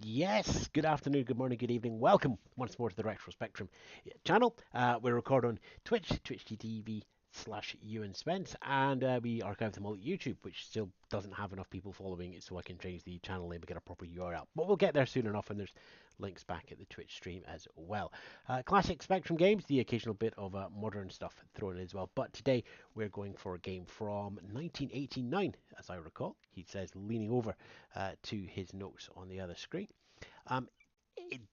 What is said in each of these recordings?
Yes, good afternoon, good morning, good evening. Welcome once more to the Retro Spectrum channel. We record on Twitch, twitch.tv/Ewan Spence, and we archive them all at YouTube, which still doesn't have enough people following it, so I can change the channel name and get a proper URL. But we'll get there soon enough, and there's links back at the Twitch stream as well. Classic Spectrum games, the occasional bit of modern stuff thrown in as well. But today we're going for a game from 1989, as I recall. He says, leaning over to his notes on the other screen. Um,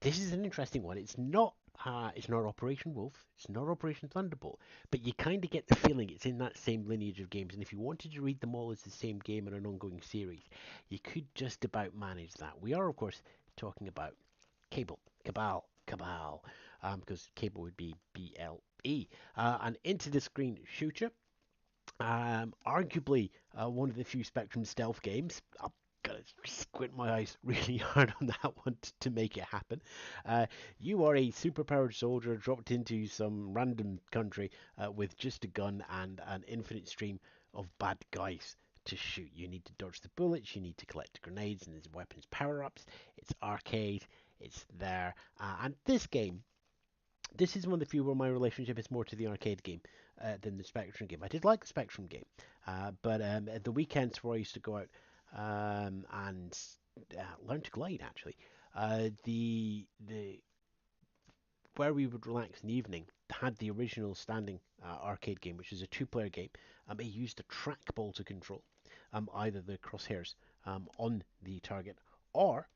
this is an interesting one. It's not Operation Wolf. It's not Operation Thunderbolt. But you kind of get the feeling it's in that same lineage of games. And if you wanted to read them all as the same game in an ongoing series, you could just about manage that. We are, of course, talking about Cable, Cabal, because Cable would be BLE. An into the screen shooter. Arguably one of the few Spectrum stealth games. I'm gonna squint my eyes really hard on that one to make it happen. You are a superpowered soldier dropped into some random country with just a gun and an infinite stream of bad guys to shoot. You need to dodge the bullets, you need to collect grenades, and there's weapons power ups. It's arcade, it's there. And this is one of the few where my relationship is more to the arcade game than the Spectrum game. I did like the Spectrum game, but at the weekends where I used to go out and learn to glide, actually, the where we would relax in the evening had the original standing arcade game, which is a two-player game. It used a trackball to control either the crosshairs on the target or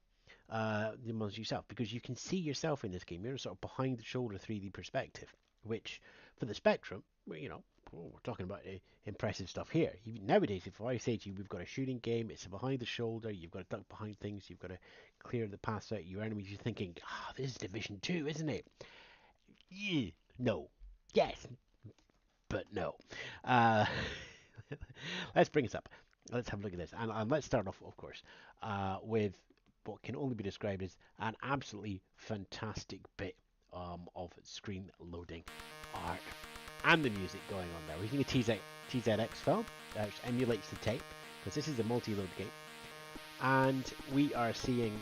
the ones yourself, because you can see yourself in this game. You're in a sort of behind the shoulder 3D perspective, which for the Spectrum, well, we're talking about impressive stuff here. Nowadays, if I say to you, we've got a shooting game, it's behind the shoulder, you've got to duck behind things, you've got to clear the paths out your enemies, you're thinking, this is Division 2, isn't it? Yeah, no. Yes, but no. Uh, let's bring this up. Let's have a look at this. And let's start off, of course, with what can only be described as an absolutely fantastic bit of screen loading art and the music going on there. We're using a TZX film, which emulates the tape, because this is a multi-load game. And we are seeing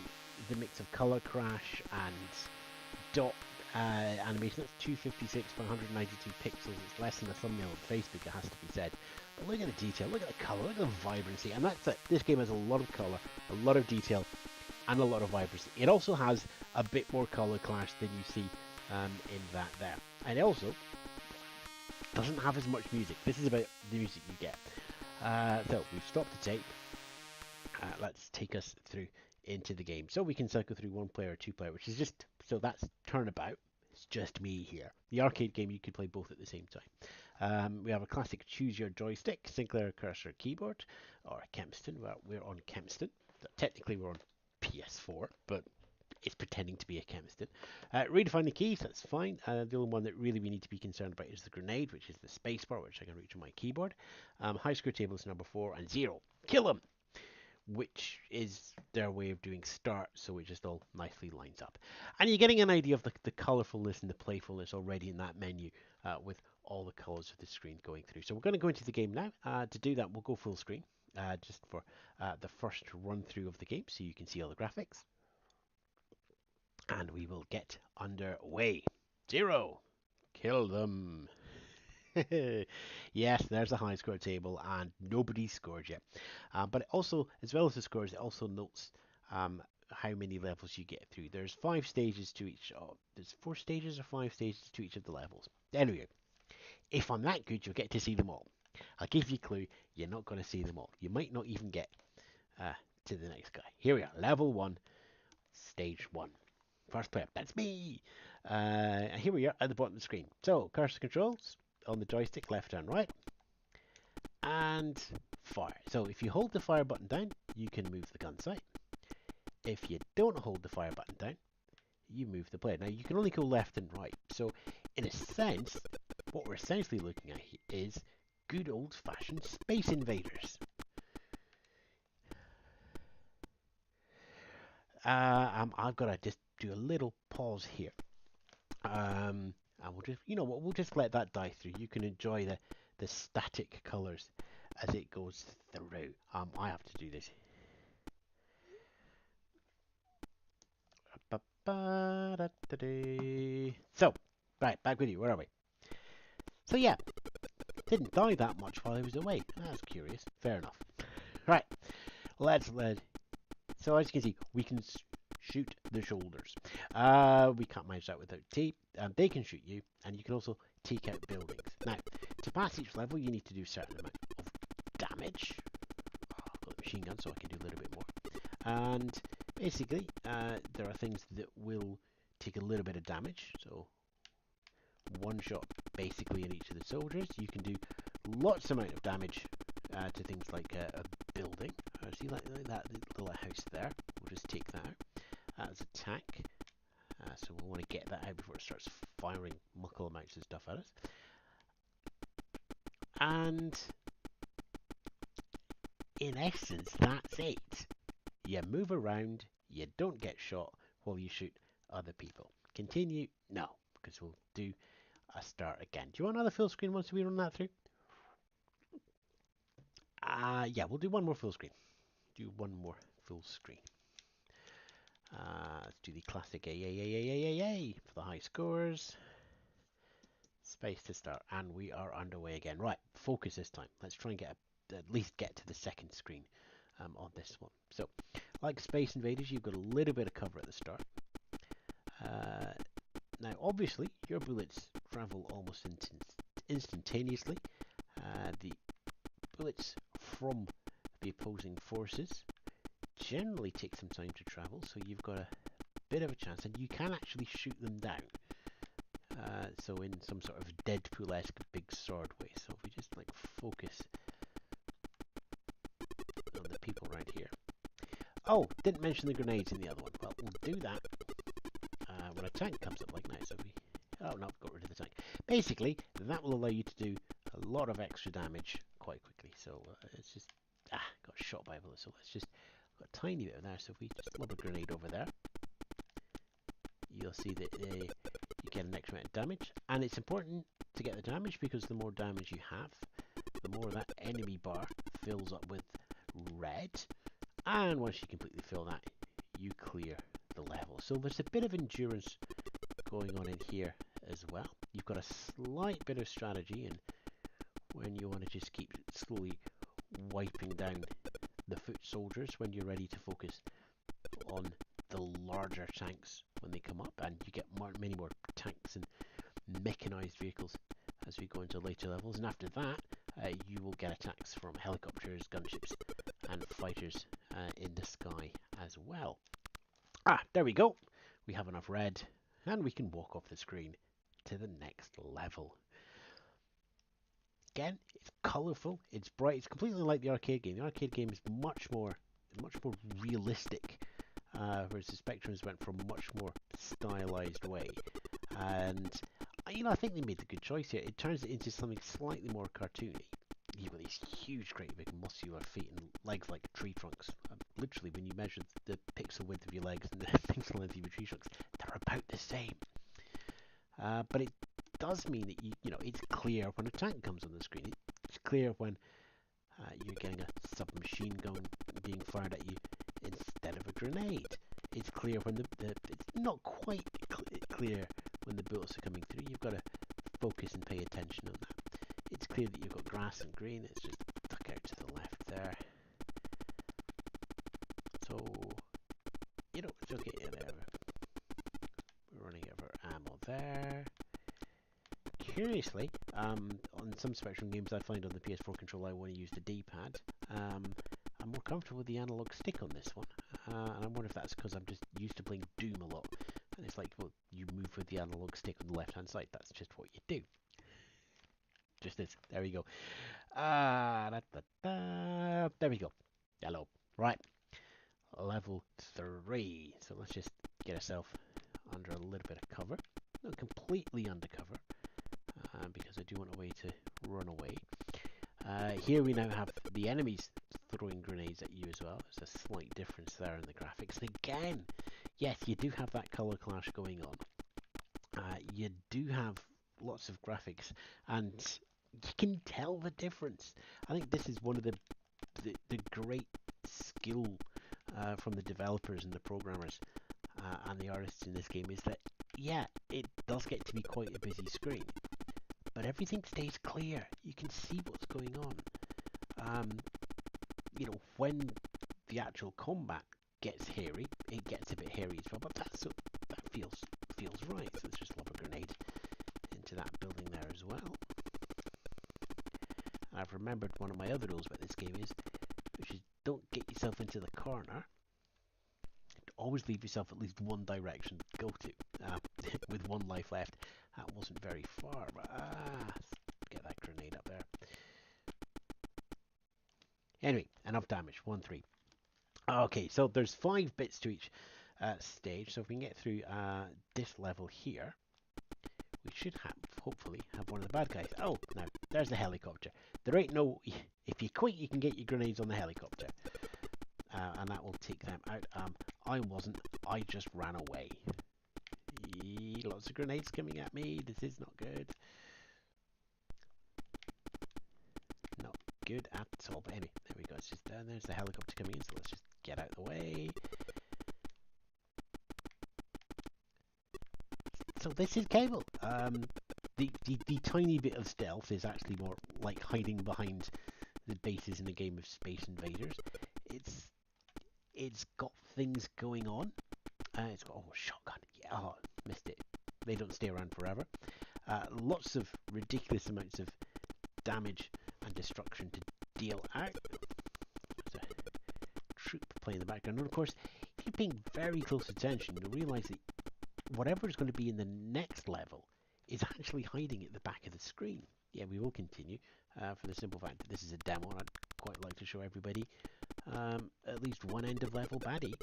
the mix of color crash and dot animation. That's 256 by 192 pixels. It's less than a thumbnail on Facebook, it has to be said. But look at the detail, look at the color, look at the vibrancy. And that's it. This game has a lot of color, a lot of detail, and a lot of vibrancy. It also has a bit more color clash than you see in that there. And it also doesn't have as much music. This is about the music you get. So we've stopped the tape. Let's take us through into the game. So we can cycle through one player or two player, which is just, so that's turnabout. It's just me here. The arcade game, you could play both at the same time. We have a classic choose your joystick, Sinclair cursor keyboard, or Kempston. Well, we're on Kempston. Technically we're on PS4, but it's pretending to be a Kempston. Redefine the keys, that's fine. The only one that really we need to be concerned about is the grenade, which is the spacebar, which I can reach on my keyboard. High score table is number 4, and 0. Kill him! Which is their way of doing start, so it just all nicely lines up. And you're getting an idea of the colourfulness and the playfulness already in that menu with all the colours of the screen going through. So we're going to go into the game now. To do that, we'll go full screen just for the first run through of the game so you can see all the graphics. And we will get underway. 0. Kill them. Yes, there's a high score table, and nobody scored yet. But it also, as well as the scores, it also notes how many levels you get through. There's 5 stages to each. There's 4 stages or 5 stages to each of the levels. Anyway, if I'm that good, you'll get to see them all. I'll give you a clue. You're not going to see them all. You might not even get to the next guy. Here we are. Level 1, stage 1. First player. That's me. And here we are at the bottom of the screen. So, cursor controls on the joystick, left and right, and fire. So if you hold the fire button down, you can move the gun sight. If you don't hold the fire button down, you move the player. Now you can only go left and right. So in a sense, what we're essentially looking at here is good old-fashioned Space Invaders. I've got to just do a little pause here. And we'll just, you know what, we'll just let that die through. You can enjoy the static colours as it goes through. I have to do this. So, right, back with you. Where are we? So yeah, didn't die that much while I was away. That's curious. Fair enough. Right, let's let. So as you can see, we can shoot the shoulders. We can't manage that without T. They can shoot you, and you can also take out buildings. Now, to pass each level, you need to do a certain amount of damage. Oh, I've got a machine gun, so I can do a little bit more. And basically, there are things that will take a little bit of damage. So one shot basically in each of the soldiers. You can do lots amount of damage to things like a building. See like that little house there. We'll just take that out as attack. So we'll want to get that out before it starts firing muckle amounts of stuff at us. And in essence, that's it. You move around, you don't get shot while you shoot other people. Continue? No, because we'll do a start again. Do you want another full screen once we run that through? Yeah, we'll do one more full screen. Do one more full screen. Let's do the classic A for the high scores. Space to start, and we are underway again. Right, focus this time. Let's try and at least get to the second screen on this one. So, like Space Invaders, you've got a little bit of cover at the start. Now, obviously, your bullets travel almost instantaneously. The bullets from the opposing forces generally take some time to travel, so you've got a bit of a chance, and you can actually shoot them down. So in some sort of Deadpool-esque big sword way. So if we just like focus on the people right here. Oh, didn't mention the grenades in the other one. Well, we'll do that when a tank comes up like now. So we, oh no, got rid of the tank. Basically, that will allow you to do a lot of extra damage quite quickly. So it's just got shot by a bullet. So let's just got a tiny bit of there. So if we just lob a grenade over there, you'll see that you get an extra amount of damage. And it's important to get the damage because the more damage you have, the more that enemy bar fills up with red. And once you completely fill that, you clear the level. So there's a bit of endurance going on in here as well. You've got a slight bit of strategy, and when you want to just keep slowly wiping down the foot soldiers when you're ready to focus on the larger tanks when they come up, and you get many more tanks and mechanized vehicles as we go into later levels. And after that, you will get attacks from helicopters, gunships, and fighters in the sky as well. There we go. We have enough red, and we can walk off the screen to the next level. Again, it's colourful, it's bright, it's completely like the arcade game. The arcade game is much more realistic, whereas the Spectrums went for a much more stylized way. And I think they made the good choice here. It turns it into something slightly more cartoony. You've got these huge, great big muscular feet and legs like tree trunks. Literally, when you measure the pixel width of your legs and the pixel length of your tree trunks, they're about the same. But it does mean that it's clear when a tank comes on the screen. It's clear when you're getting a submachine gun being fired at you instead of a grenade. It's clear when it's not quite clear when the bullets are coming through. You've got to focus and pay attention on that. It's clear that you've got grass and green. It's just stuck out to the left there. So it's okay. We're running out of our ammo there. Curiously, on some Spectrum games I find on the PS4 controller I want to use the D-pad. I'm more comfortable with the analog stick on this one, and I wonder if that's because I'm just used to playing Doom a lot. And it's like, well, you move with the analog stick on the left-hand side. That's just what you do. Just this. There we go. There we go. Hello. Right. Level 3. So let's just get ourselves under a little bit of cover. Not completely undercover, because I do want a way to run away. Here we now have the enemies throwing grenades at you as well. There's a slight difference there in the graphics. And again, yes, you do have that colour clash going on. You do have lots of graphics, and you can tell the difference. I think this is one of the great skill from the developers and the programmers and the artists in this game is that, yeah, it does get to be quite a busy screen, but everything stays clear. You can see what's going on. When the actual combat gets hairy, it gets a bit hairy as well, but that feels right. So let's just lob a grenade into that building there as well. And I've remembered one of my other rules about this game which is don't get yourself into the corner. Always leave yourself at least one direction to go to, with one life left. That wasn't very far, but get that grenade up there. Anyway, enough damage. 1-3. Okay, so there's 5 bits to each stage. So if we can get through this level here, we should hopefully have one of the bad guys. Oh, now there's the helicopter. There ain't no. If you quit, you can get your grenades on the helicopter, and that will take them out. I wasn't. I just ran away. Lots of grenades coming at me. This is not good. Not good at all. But anyway, there we go. It's just there's the helicopter coming in. So let's just get out of the way. So this is c.a.b.a.l. The tiny bit of stealth is actually more like hiding behind the bases in a game of Space Invaders. It's got things going on. It's got shotgun. Yeah, missed it. They don't stay around forever. Lots of ridiculous amounts of damage and destruction to deal out. There's a troop playing in the background. And of course, if you're paying very close attention, you'll realise that whatever is going to be in the next level is actually hiding at the back of the screen. Yeah, we will continue for the simple fact that this is a demo and I'd quite like to show everybody at least one end of level baddie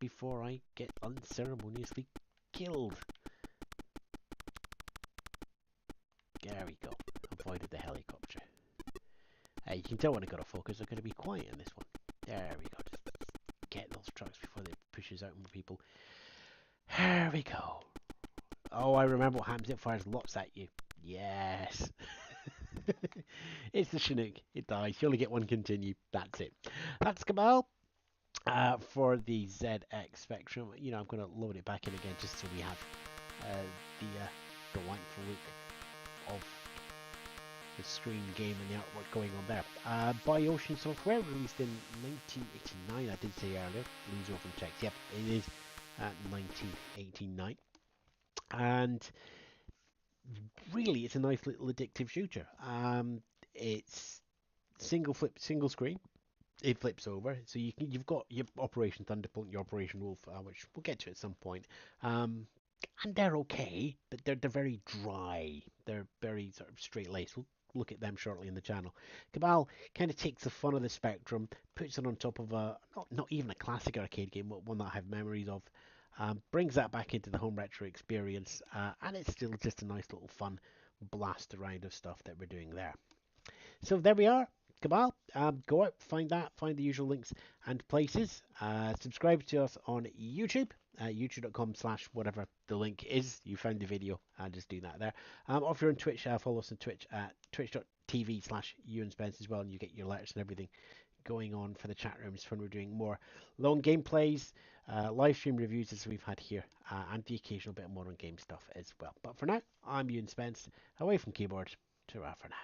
before I get unceremoniously killed. There we go. Avoided the helicopter. You can tell when I got to focus. I'm going to be quiet in this one. There we go. Just get those trucks before they pushes out more people. There we go. Oh, I remember what happens. It fires lots at you. Yes. It's the Chinook. It dies. You only get one continue. That's it. That's c.a.b.a.l. For the ZX Spectrum. I'm going to load it back in again just so we have the delightful look of the screen game and the artwork going on there. By Ocean Software, released in 1989. I did say earlier. Please open checks. Yep, it is 1989. And really, it's a nice little addictive shooter. It's single screen. It flips over, so you've got your Operation Thunderbolt, your Operation Wolf, which we'll get to at some point. And they're okay, but they're very dry. They're very sort of straight-laced. We'll look at them shortly in the channel. c.a.b.a.l kind of takes the fun of the Spectrum, puts it on top of a not even a classic arcade game, but one that I have memories of. Brings that back into the home retro experience, and it's still just a nice little fun blast around of stuff that we're doing there. So there we are, c.a.b.a.l. Go out, find the usual links and places. Subscribe to us on YouTube, youtube.com/whatever the link is. You found the video, just do that there. Or if you're on Twitch, follow us on Twitch at twitch.tv/EwanSpence as well, and you get your alerts and everything going on for the chat rooms when we're doing more long gameplays, live stream reviews as we've had here, and the occasional bit of modern game stuff as well. But for now, I'm Ewan Spence, away from keyboard. Ta-ra for now.